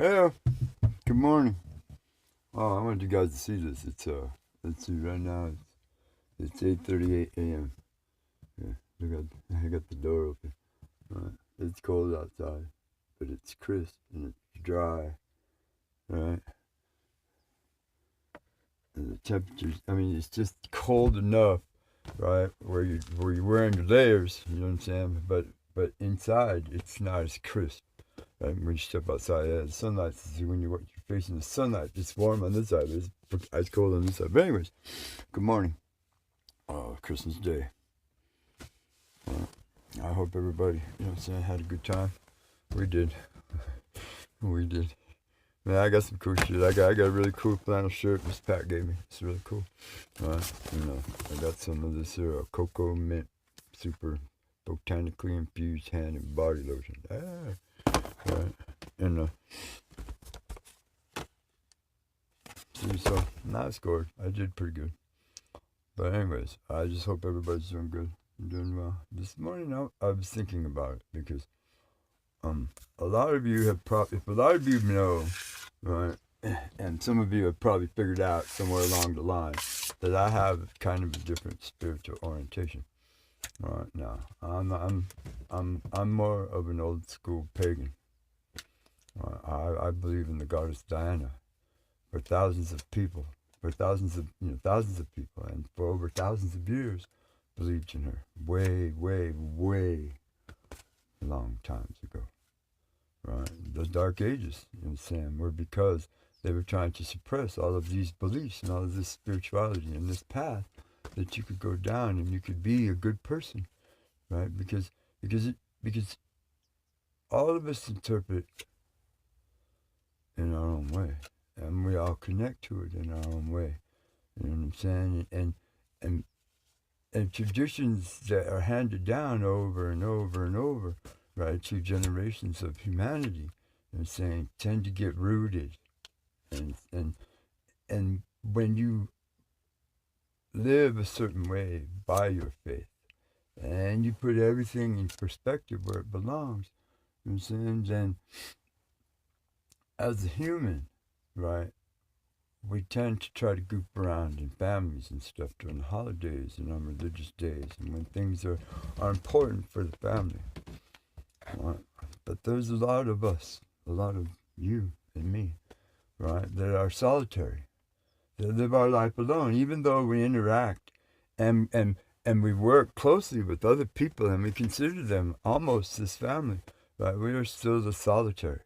Hey, good morning. Oh, I want you guys to see this. Let's see. Right now, it's 8:38 a.m. Yeah, look at I got the door open. Right, it's cold outside, but it's crisp and it's dry. Right, and the temperatures. I mean, it's just cold enough, right, where you're wearing your layers. You know what I'm saying? But inside, it's not as crisp. Right, when you step outside, yeah, the sunlight. When you're facing the sunlight, it's warm on this side, but it's ice cold on this side. But anyways, good morning. Christmas Day. I hope everybody, you know what I'm saying, had a good time. We did. We did. Man, I got some cool shit. I got a really cool flannel shirt Miss Pat gave me. It's really cool. I got some of this cocoa mint super botanically infused hand and body lotion. Right. And see, so now I scored. I did pretty good. But anyways, I just hope everybody's doing good and doing well. This morning I was thinking about it because a lot of you have probably, if a lot of you know, right, and some of you have probably figured out somewhere along the line that I have kind of a different spiritual orientation. Right now, I'm more of an old school pagan. I believe in the goddess Diana for thousands of people, thousands of people, and for over thousands of years, believed in her. Way, way, way long times ago. Right? The Dark Ages, you know what I'm saying, were because they were trying to suppress all of these beliefs and all of this spirituality and this path that you could go down and you could be a good person, right? Because all of us interpret in our own way, and we all connect to it in our own way. You know what I'm saying? And traditions that are handed down over and over and over, right, to generations of humanity, you know what I'm saying, tend to get rooted. And when you live a certain way by your faith, and you put everything in perspective where it belongs, you know what I'm saying, then as a human, right, we tend to try to goof around in families and stuff during the holidays and on religious days and when things are important for the family. Right? But there's a lot of us, a lot of you and me, right, that are solitary, that live our life alone, even though we interact and we work closely with other people and we consider them almost this family, right? We are still the solitary,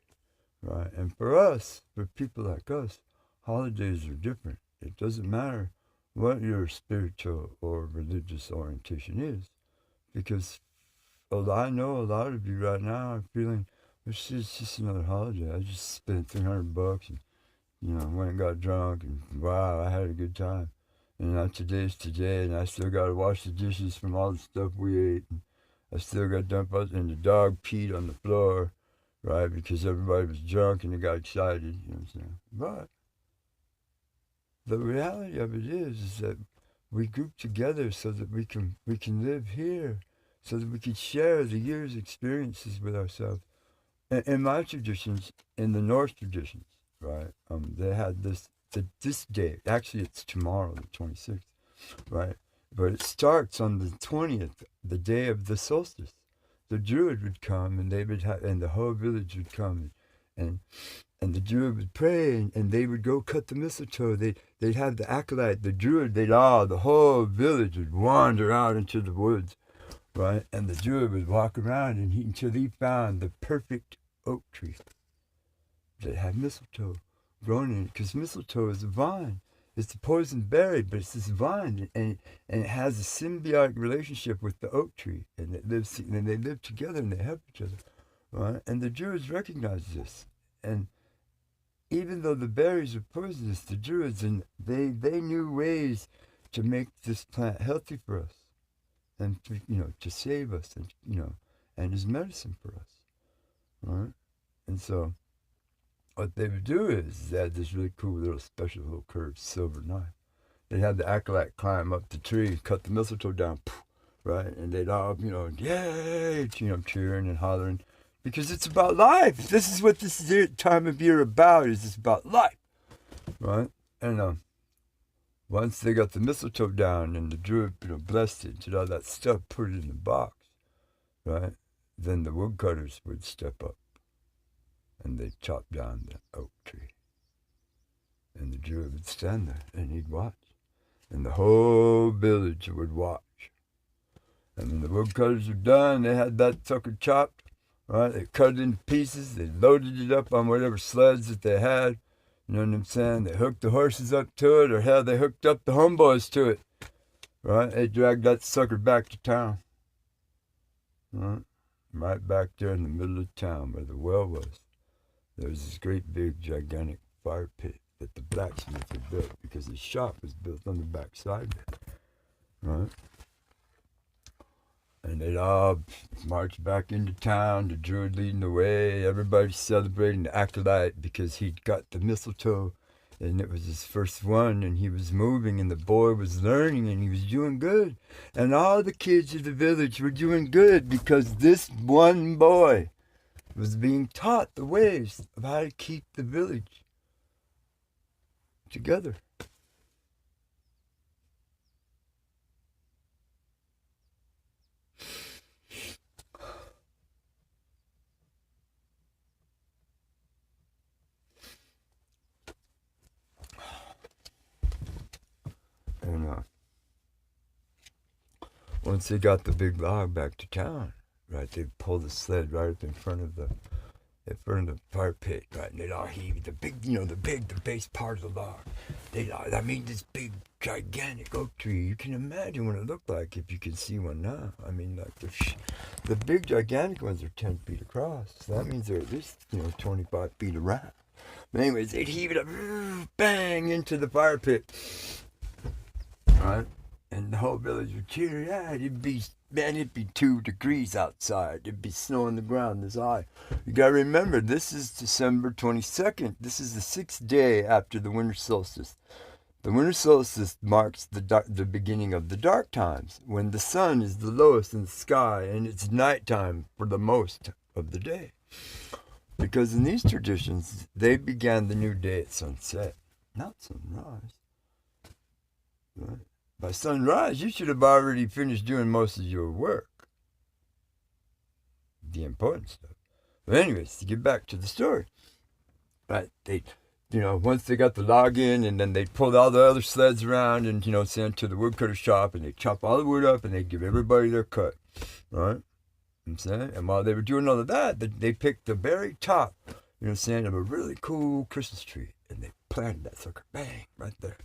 right? And for us, for people like us, holidays are different. It doesn't matter what your spiritual or religious orientation is, because I know a lot of you right now are feeling it's just another holiday. I just spent $300 and went and got drunk and wow, I had a good time. And now today's today, and I still got to wash the dishes from all the stuff we ate. And I still got dumped out, and the dog peed on the floor, right? Because everybody was drunk and they got excited. You know what I'm saying? But the reality of it is that we group together so that we can live here, so that we can share the year's experiences with ourselves. In my traditions, in the Norse traditions, right? They had this day. Actually, it's tomorrow, the 26th, right? But it starts on the 20th, the day of the solstice. The Druid would come, and and the whole village would come, and the Druid would pray, and they would go cut the mistletoe. They'd have the acolyte, the Druid. The whole village would wander out into the woods, right? And the Druid would walk around until he found the perfect oak tree that had mistletoe grown in it. Because mistletoe is a vine. It's a poison berry, but it's this vine, and it has a symbiotic relationship with the oak tree, and they live together and they help each other, right? And the Druids recognized this, and even though the berries were poisonous, the Druids and they knew ways to make this plant healthy for us, and to save us, and as medicine for us, right? And so what they would do is they had this really cool little special little curved silver knife. They'd have the acolyte climb up the tree, cut the mistletoe down, right? And they'd all, yay, cheering and hollering Because it's about life. This is what this time of year about, is it's about life. Right? And once they got the mistletoe down and the druid, blessed it, did all that stuff, put it in the box, right? Then the woodcutters would step up and they'd chop down the oak tree. And the druid would stand there and he'd watch. And the whole village would watch. And when the woodcutters were done, they had that sucker chopped, right? They cut it into pieces, they loaded it up on whatever sleds that they had. You know what I'm saying? They hooked the horses up to it, or hell, they hooked up the homeboys to it. Right? They dragged that sucker back to town. Right back there in the middle of town where the well was. There was this great big gigantic fire pit that the blacksmith had built, because his shop was built on the back side of it. Right? And they'd all march back into town, the druid leading the way, everybody celebrating the acolyte because he'd got the mistletoe and it was his first one and he was moving and the boy was learning and he was doing good. And all the kids of the village were doing good because this one boy was being taught the ways of how to keep the village together. And once they got the big log back to town, right, they'd pull the sled right up in front of the fire pit, right, and they'd all heave the big, the base part of the log. This big, gigantic oak tree. You can imagine what it looked like if you can see one now. I mean, like the big, gigantic ones are 10 feet across. So that means they're at least, 25 feet around. But anyways, they'd heave it up, bang, into the fire pit. Right? And the whole village would cheer. Yeah, it'd be 2 degrees outside. It'd be snow on the ground this high. You gotta remember, this is December 22nd. This is the 6th day after the winter solstice. The winter solstice marks the beginning of the dark times, when the sun is the lowest in the sky and it's nighttime for the most of the day. Because in these traditions, they began the new day at sunset, not sunrise. Right? By sunrise, you should have already finished doing most of your work. The important stuff. But anyways, to get back to the story. Right, once they got the log in, and then they pulled all the other sleds around and, sent to the woodcutter shop, and they chop all the wood up, and they give everybody their cut. Right? I'm saying? And while they were doing all of that, they picked the very top, of a really cool Christmas tree, and they planted that sucker, bang, right there.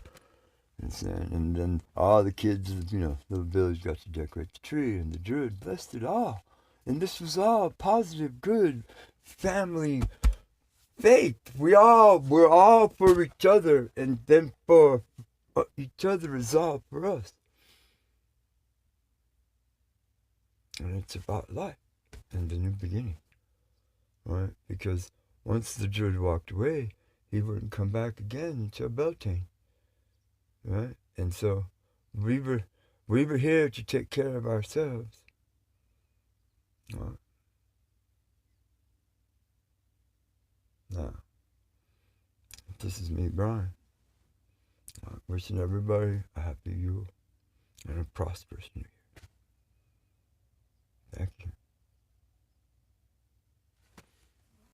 And then all the kids of, the village got to decorate the tree, and the druid blessed it all. And this was all positive, good, family faith. We're all for each other, and then for each other is all for us. And it's about life and the new beginning, right? Because once the druid walked away, he wouldn't come back again until Beltane. Right? And so we were here to take care of ourselves. Right? Now, this is me, Brian. Wishing everybody a happy Yule and a prosperous New Year. Thank you.